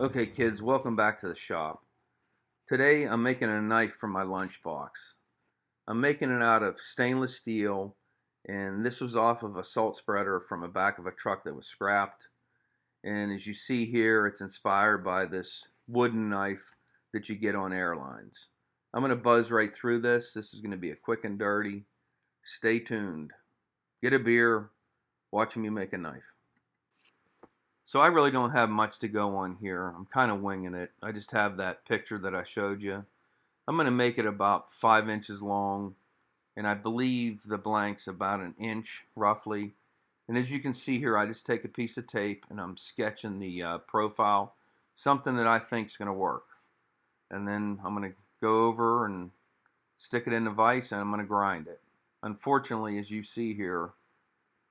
Okay kids, welcome back to the shop. Today I'm making a knife for my lunchbox. I'm making it out of stainless steel, and this was off of a salt spreader from the back of a truck that was scrapped. And as you see here, it's inspired by this wooden knife that you get on airlines. I'm going to buzz right through this. This is going to be a quick and dirty. Stay tuned. Get a beer, watch me make a knife. So I really don't have much to go on here. I'm kind of winging it. I just have that picture that I showed you. I'm going to make it about 5 inches long, and I believe the blank's about an inch roughly. And as you can see here, I just take a piece of tape and I'm sketching the profile, something that I think is going to work. And then I'm going to go over and stick it in the vise, and I'm going to grind it. Unfortunately, as you see here,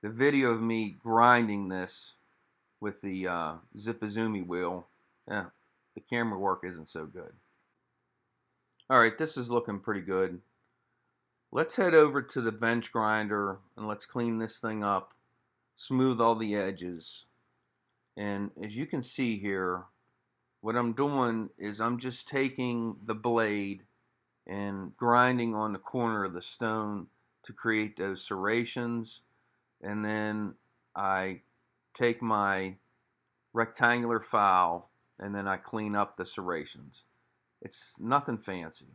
the video of me grinding this with the Zip-A-Zoomy wheel, the camera work isn't so good. Alright, this is looking pretty good. Let's head over to the bench grinder and let's clean this thing up, smooth all the edges. And as you can see here, what I'm doing is I'm just taking the blade and grinding on the corner of the stone to create those serrations, and then I take my rectangular file and then I clean up the serrations. It's nothing fancy.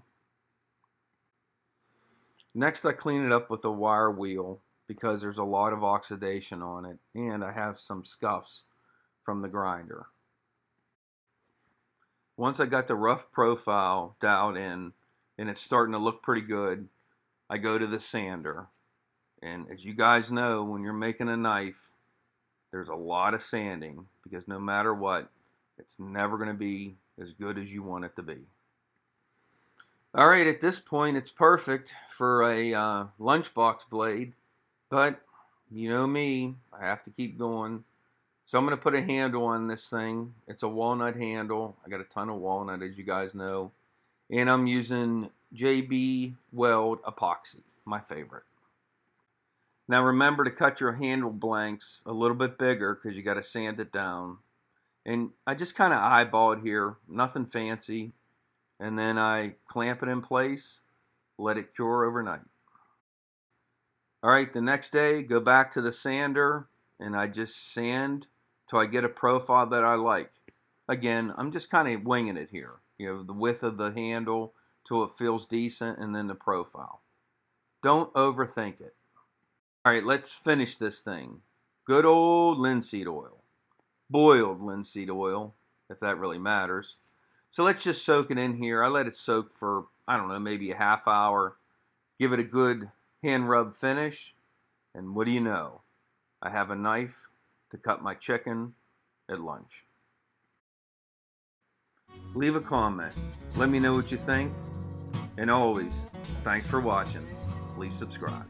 Next, I clean it up with a wire wheel because there's a lot of oxidation on it, and I have some scuffs from the grinder. Once I got the rough profile dialed in and it's starting to look pretty good, I go to the sander. And as you guys know, when you're making a knife, there's a lot of sanding, because no matter what, it's never going to be as good as you want it to be. Alright, at this point it's perfect for a lunchbox blade, but you know me, I have to keep going. So I'm going to put a handle on this thing. It's a walnut handle. I got a ton of walnut, as you guys know. And I'm using JB Weld epoxy, my favorite. Now remember to cut your handle blanks a little bit bigger because you got to sand it down. And I just kind of eyeball it here, nothing fancy. And then I clamp it in place, let it cure overnight. Alright, the next day, go back to the sander and I just sand till I get a profile that I like. Again, I'm just kind of winging it here. You know, the width of the handle till it feels decent, and then the profile. Don't overthink it. Alright, let's finish this thing. Good old linseed oil. Boiled linseed oil, if that really matters. So let's just soak it in here. I let it soak for, I don't know, maybe a half hour. Give it a good hand rub finish. And what do you know? I have a knife to cut my chicken at lunch. Leave a comment. Let me know what you think. And always, thanks for watching. Please subscribe.